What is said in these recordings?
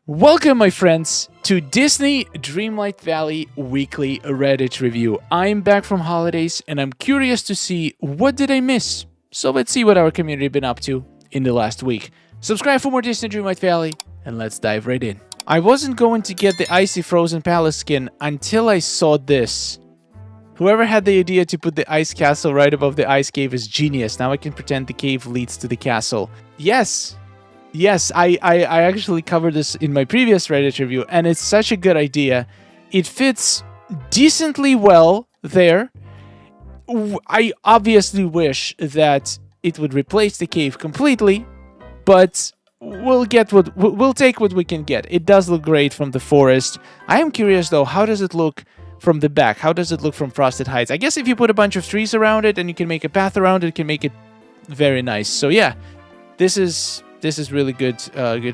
Welcome, my friends, to Disney Dreamlight Valley Weekly Reddit Review. I'm back from holidays, and I'm curious to see what did I miss. So let's see what our community been up to in the last week. Subscribe for more Disney Dreamlight Valley, and let's dive right in. I wasn't going to get the Icy Frozen Palace skin until I saw this. Whoever had the idea to put the ice castle right above the ice cave is genius. Now I can pretend the cave leads to the castle. Yes, I actually covered this in my previous Reddit review, and it's such a good idea. It fits decently well there. I obviously wish that it would replace the cave completely, but we'll take what we can get. It does look great from the forest. I am curious though, how does it look from the back? How does it look from Frosted Heights? I guess if you put a bunch of trees around it and you can make a path around it, it can make it very nice. So yeah, this is really good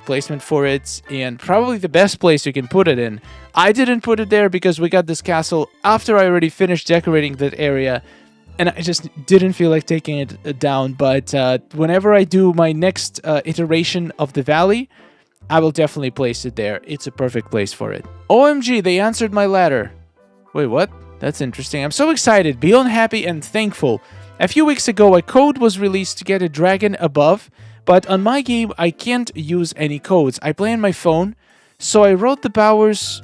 placement for it, and probably the best place you can put it in. I didn't put it there because we got this castle after I already finished decorating that area, and I just didn't feel like taking it down. But whenever I do my next iteration of the valley, I will definitely place it there. It's a perfect place for it. OMG, they answered my letter. Wait, what? That's interesting. I'm so excited, beyond happy and thankful. A few weeks ago, a code was released to get a dragon above, but on my game, I can't use any codes. I play on my phone, so I wrote the powers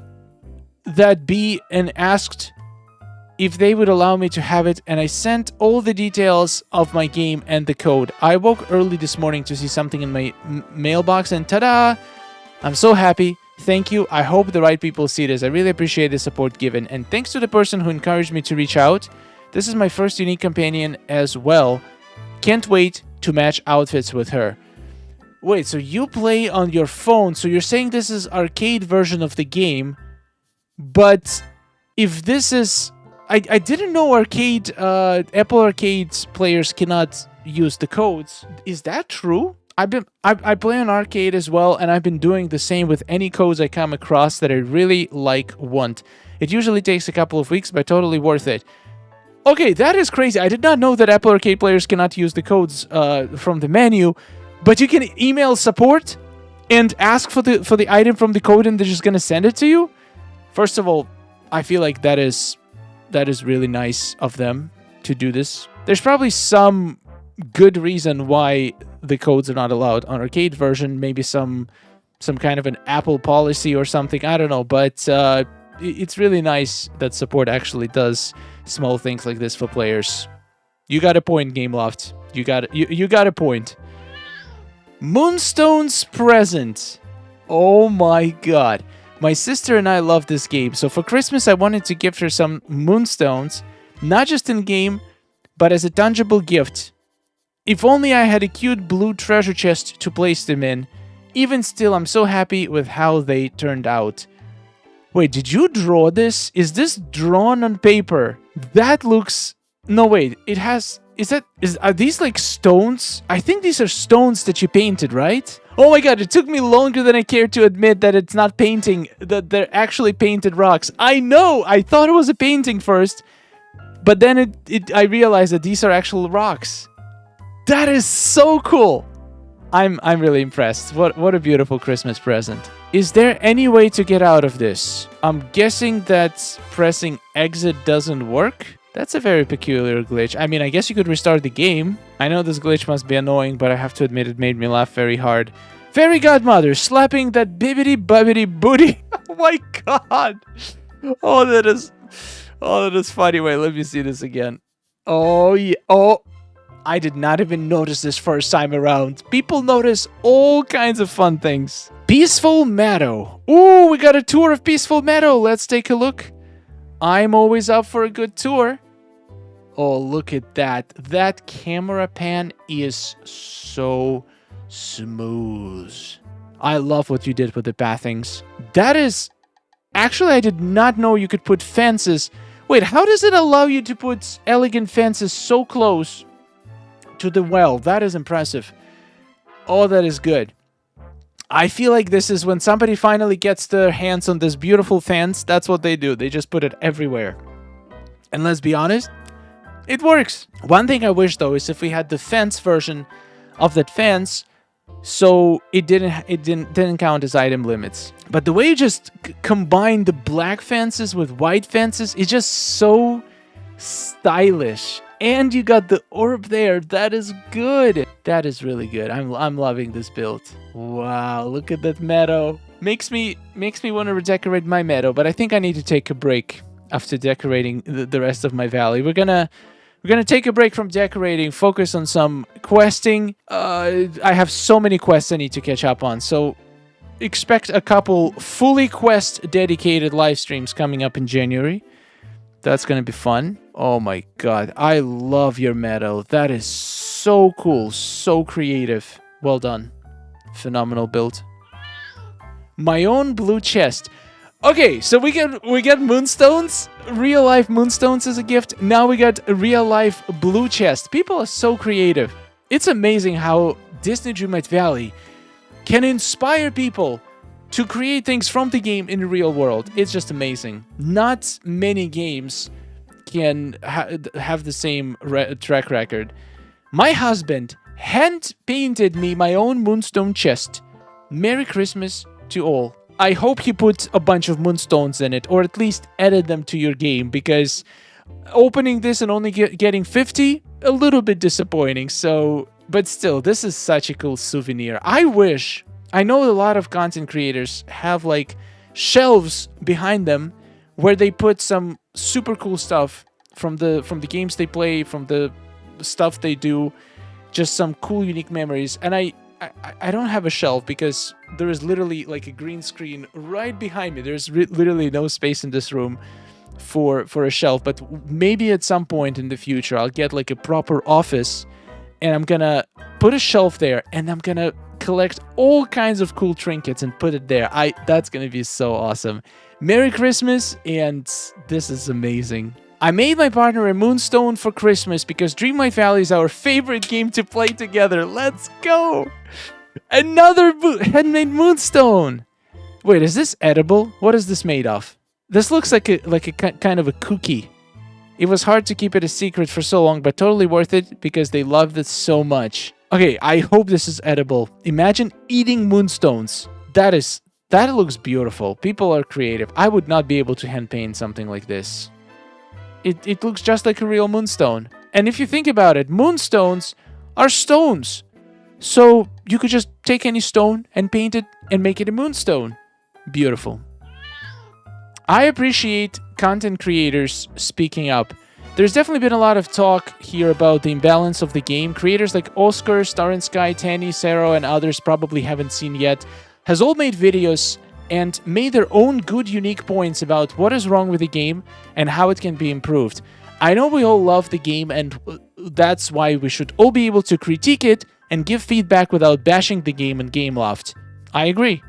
that be and asked if they would allow me to have it, and I sent all the details of my game and the code. I woke early this morning to see something in my mailbox, and ta-da! I'm so happy. Thank you. I hope the right people see this. I really appreciate the support given, and thanks to the person who encouraged me to reach out. This is my first unique companion as well. Can't wait to match outfits with her. Wait, so you play on your phone, so you're saying this is arcade version of the game, but if this is... I didn't know Apple Arcade players cannot use the codes. Is that true? I play on arcade as well, and I've been doing the same with any codes I come across that I really want. It usually takes a couple of weeks, but totally worth it. Okay, that is crazy. I did not know that Apple Arcade players cannot use the codes from the menu, but you can email support and ask for the item from the code, and they're just gonna send it to you. First of all, I feel like that is really nice of them to do this. There's probably some good reason why the codes are not allowed on arcade version. Maybe some kind of an Apple policy or something. I don't know, but it's really nice that support actually does small things like this for players. You got a point, Gameloft. You got a point. Moonstones present. Oh my god. My sister and I love this game, so for Christmas I wanted to gift her some Moonstones, not just in game, but as a tangible gift. If only I had a cute blue treasure chest to place them in. Even still, I'm so happy with how they turned out. Wait, did you draw this? Is this drawn on paper? That looks... No, wait. It has... Are these like stones? I think these are stones that you painted, right? Oh my god, it took me longer than I cared to admit that it's not painting, that they're actually painted rocks. I know! I thought it was a painting first, but then I realized that these are actual rocks. That is so cool! I'm really impressed. What a beautiful Christmas present. Is there any way to get out of this? I'm guessing that pressing exit doesn't work? That's a very peculiar glitch. I mean, I guess you could restart the game. I know this glitch must be annoying, but I have to admit it made me laugh very hard. Fairy Godmother slapping that bibbity-bobbity booty. Oh my god! Oh, that is funny. Wait, let me see this again. Oh, yeah. Oh, I did not even notice this first time around. People notice all kinds of fun things. Peaceful Meadow. Ooh, we got a tour of Peaceful Meadow. Let's take a look. I'm always up for a good tour. Oh, look at that. That camera pan is so smooth. I love what you did with the pathings. That is... Actually, I did not know you could put fences. Wait, how does it allow you to put elegant fences so close to the well? That is impressive. Oh, that is good. I feel like this is when somebody finally gets their hands on this beautiful fence, that's what they do. They just put it everywhere. And let's be honest, it works. One thing I wish, though, is if we had the fence version of that fence so it didn't count as item limits. But the way you just combine the black fences with white fences is just so stylish. And you got the orb there. That is good. That is really good. I'm loving this build. Wow, look at that meadow. Makes me want to redecorate my meadow, but I think I need to take a break after decorating the rest of my valley. We're gonna take a break from decorating, focus on some questing. I have so many quests I need to catch up on, so expect a couple fully quest dedicated live streams coming up in January. That's gonna be fun. Oh my god, I love your meadow. That is so cool, so creative. Well done. Phenomenal build. My own blue chest. Okay, so we get moonstones, real life moonstones as a gift. Now we got a real life blue chest. People are so creative. It's amazing how Disney Dreamlight Valley can inspire people to create things from the game in the real world. It's just amazing. Not many games can have the same track record. My husband hand painted me my own moonstone chest. Merry Christmas to all. I hope he put a bunch of moonstones in it, or at least added them to your game, because opening this and only getting 50, a little bit disappointing. So, but still, this is such a cool souvenir. I know a lot of content creators have like shelves behind them where they put some super cool stuff from the games they play, from the stuff they do, just some cool unique memories. And I don't have a shelf because there is literally like a green screen right behind me. There's literally no space in this room for a shelf, but maybe at some point in the future I'll get like a proper office and I'm gonna put a shelf there and I'm gonna collect all kinds of cool trinkets and put it there. That's gonna be so awesome. Merry Christmas, and this is amazing. I made my partner a moonstone for Christmas because Dreamlight Valley is our favorite game to play together. Let's go! Another handmade moonstone! Wait, is this edible? What is this made of? This looks like a kind of a cookie. It was hard to keep it a secret for so long, but totally worth it because they loved it so much. Okay, I hope this is edible. Imagine eating moonstones. That looks beautiful. People are creative. I would not be able to hand paint something like this. It looks just like a real moonstone. And if you think about it, moonstones are stones. So you could just take any stone and paint it and make it a moonstone. Beautiful. I appreciate content creators speaking up. There's definitely been a lot of talk here about the imbalance of the game. Creators like Oscar, Star and Sky, Tanny, Sarah, and others probably haven't seen yet, has all made videos and made their own good, unique points about what is wrong with the game and how it can be improved. I know we all love the game, and that's why we should all be able to critique it and give feedback without bashing the game and Gameloft. I agree.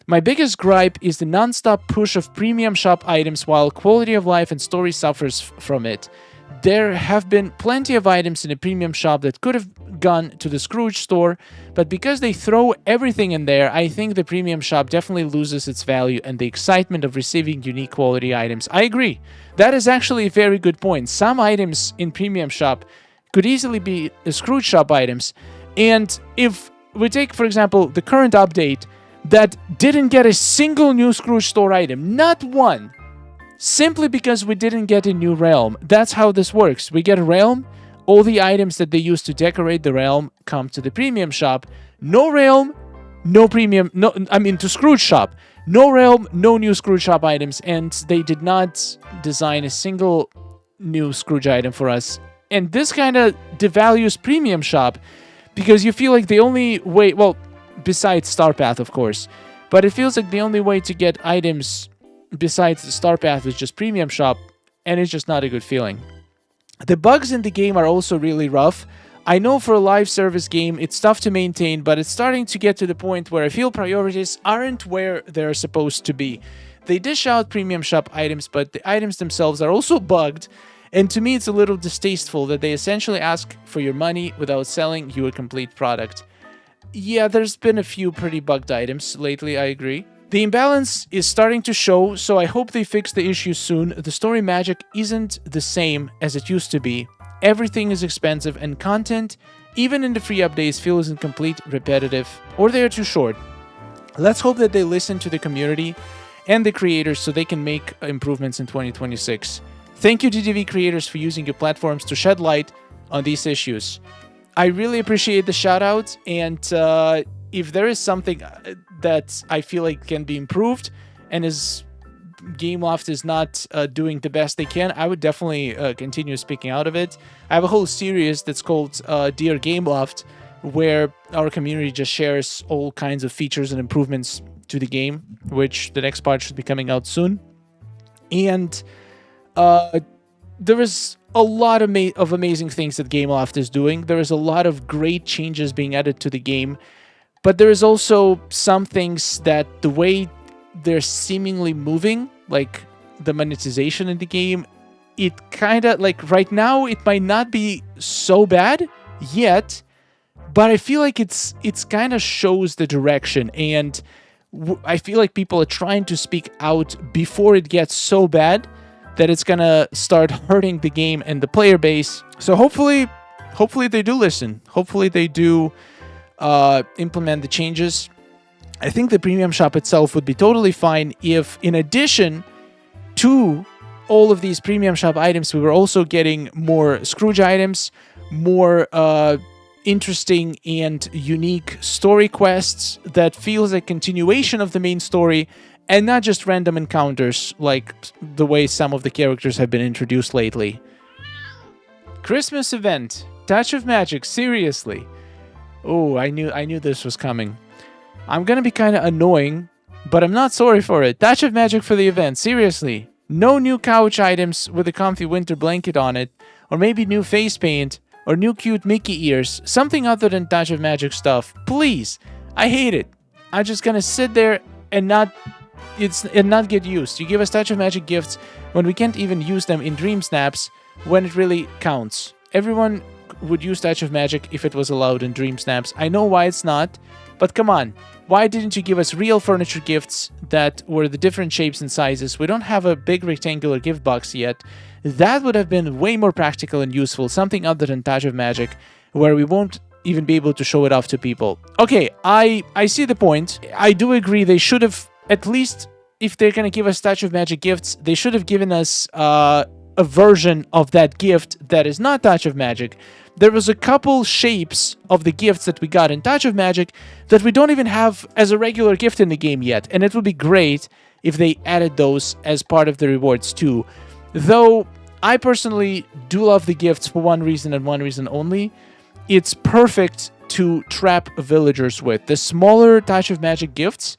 My biggest gripe is the non-stop push of premium shop items while quality of life and story suffers from it. There have been plenty of items in a premium shop that could have gone to the Scrooge store, but because they throw everything in there, I think the premium shop definitely loses its value and the excitement of receiving unique quality items. I agree. That is actually a very good point. Some items in premium shop could easily be Scrooge shop items. And if we take, for example, the current update that didn't get a single new Scrooge store item, not one, simply because we didn't get a new realm. That's how this works. We get a realm, all the items that they use to decorate the realm come to the premium shop. No realm, no premium, to Scrooge shop. No realm, no new Scrooge shop items, and they did not design a single new Scrooge item for us. And this kind of devalues premium shop because you feel like the only way, well, besides Star Path, of course, but it feels like the only way to get items besides the Star Path is just premium shop, and it's just not a good feeling. The bugs in the game are also really rough. I know for a live service game it's tough to maintain, but it's starting to get to the point where I feel priorities aren't where they're supposed to be. They dish out premium shop items, but the items themselves are also bugged, and to me it's a little distasteful that they essentially ask for your money without selling you a complete product. Yeah, there's been a few pretty bugged items lately, I agree. The imbalance is starting to show, so I hope they fix the issue soon. The story magic isn't the same as it used to be. Everything is expensive, and content even in the free updates, feels incomplete, repetitive, or they are too short. Let's hope that they listen to the community and the creators so they can make improvements in 2026. Thank you, DDV creators, for using your platforms to shed light on these issues. I really appreciate the shout-out, and if there is something that I feel like can be improved and Gameloft is not doing the best they can, I would definitely continue speaking out of it. I have a whole series that's called Dear Gameloft, where our community just shares all kinds of features and improvements to the game, which the next part should be coming out soon. And there is a lot of amazing things that Gameloft is doing. There is a lot of great changes being added to the game, but there is also some things that the way they're seemingly moving, like the monetization in the game, it kind of, like, right now it might not be so bad yet, but I feel like it's kind of shows the direction, and I feel like people are trying to speak out before it gets so bad that it's gonna start hurting the game and the player base. So hopefully they do listen. Hopefully they do implement the changes. I think the premium shop itself would be totally fine if, in addition to all of these premium shop items, we were also getting more Scrooge items, more interesting and unique story quests that feels like continuation of the main story and not just random encounters like the way some of the characters have been introduced lately. Christmas event. Touch of Magic, seriously. Oh, I knew this was coming. I'm gonna be kind of annoying, but I'm not sorry for it. Touch of Magic for the event, seriously. No new couch items with a comfy winter blanket on it, or maybe new face paint, or new cute Mickey ears, something other than Touch of Magic stuff. Please, I hate it. I'm just gonna sit there and not get used. You give us Touch of Magic gifts when we can't even use them in Dream Snaps when it really counts. Everyone would use Touch of Magic if it was allowed in Dream Snaps. I know why it's not, but come on. Why didn't you give us real furniture gifts that were the different shapes and sizes? We don't have a big rectangular gift box yet. That would have been way more practical and useful, something other than Touch of Magic, where we won't even be able to show it off to people. Okay, I see the point. I do agree they should have, at least if they're going to give us Touch of Magic gifts, they should have given us a version of that gift that is not Touch of Magic. There was a couple shapes of the gifts that we got in Touch of Magic that we don't even have as a regular gift in the game yet, and it would be great if they added those as part of the rewards too. Though I personally do love the gifts for one reason and one reason only. It's perfect to trap villagers with. The smaller Touch of Magic gifts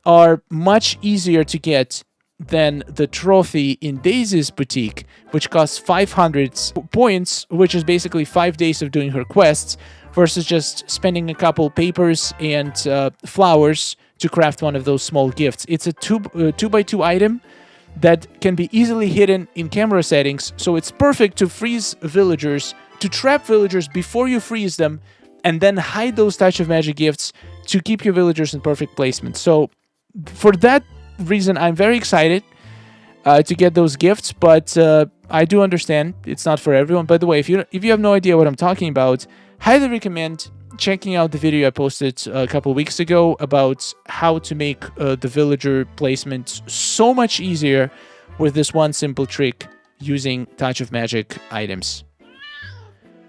are much easier to get than the trophy in Daisy's boutique, which costs 500 points, which is basically 5 days of doing her quests, versus just spending a couple papers and flowers to craft one of those small gifts. It's a 2x2 item that can be easily hidden in camera settings, so it's perfect to freeze villagers, to trap villagers before you freeze them, and then hide those Touch of Magic gifts to keep your villagers in perfect placement. So for that reason, I'm very excited to get those gifts, but I do understand it's not for everyone. By the way, if you have no idea what I'm talking about, highly recommend checking out the video I posted a couple weeks ago about how to make the villager placement so much easier with this one simple trick using Touch of Magic items.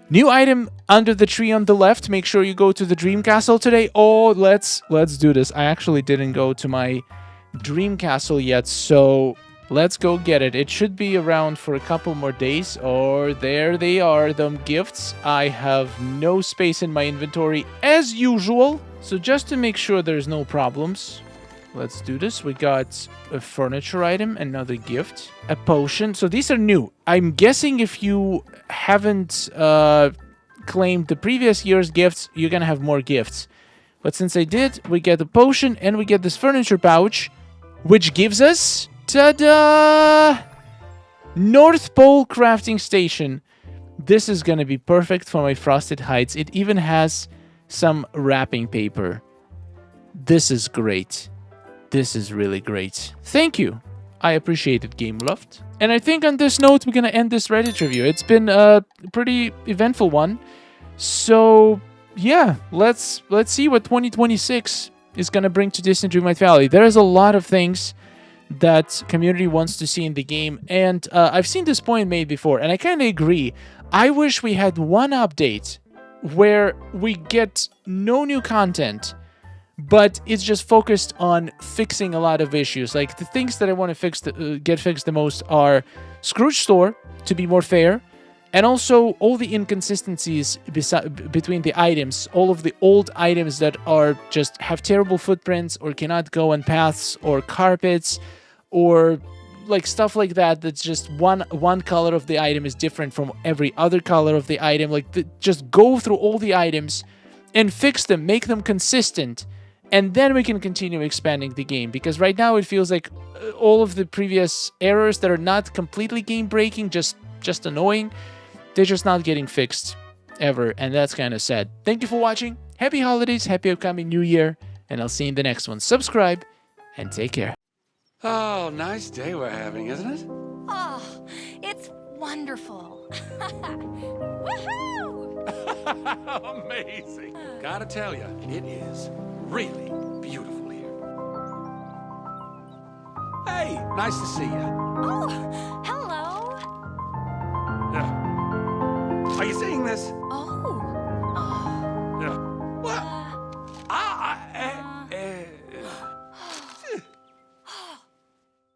New item under the tree on the left. Make sure you go to the Dream Castle today. Oh, let's do this. I actually didn't go to my Dream Castle yet, so let's go get it. It should be around for a couple more days. Or there they are, them gifts. I have no space in my inventory as usual, so just to make sure there's no problems, let's do this. We got a furniture item, another gift, a potion. So these are new. I'm guessing if you haven't claimed the previous year's gifts, you're gonna have more gifts. But since I did, we get a potion and we get this furniture pouch, which gives us, ta-da! North Pole Crafting Station. This is gonna be perfect for my Frosted Heights. It even has some wrapping paper. This is great. This is really great. Thank you. I appreciate it, Gameloft. And I think on this note, we're gonna end this Reddit review. It's been a pretty eventful one. So yeah, let's see what 2026 is gonna bring to Disney Dreamlight Valley. There's a lot of things that community wants to see in the game, and I've seen this point made before, and I kind of agree. I wish we had one update where we get no new content, but it's just focused on fixing a lot of issues. Like the things that I want to get fixed the most are Scrooge Store to be more fair, and also all the inconsistencies between the items, all of the old items that are just have terrible footprints or cannot go on paths or carpets, or like stuff like that. That's just one color of the item is different from every other color of the item. Just go through all the items and fix them, make them consistent, and then we can continue expanding the game. Because right now it feels like all of the previous errors that are not completely game breaking, just annoying, they're just not getting fixed ever, and that's kind of sad. Thank you for watching. Happy holidays, happy upcoming new year, and I'll see you in the next one. Subscribe and take care. Oh, nice day we're having, isn't it? Oh, it's wonderful. Woohoo! Amazing. Gotta tell you, it is really beautiful here. Hey, nice to see you. Oh, hello. Are you seeing this?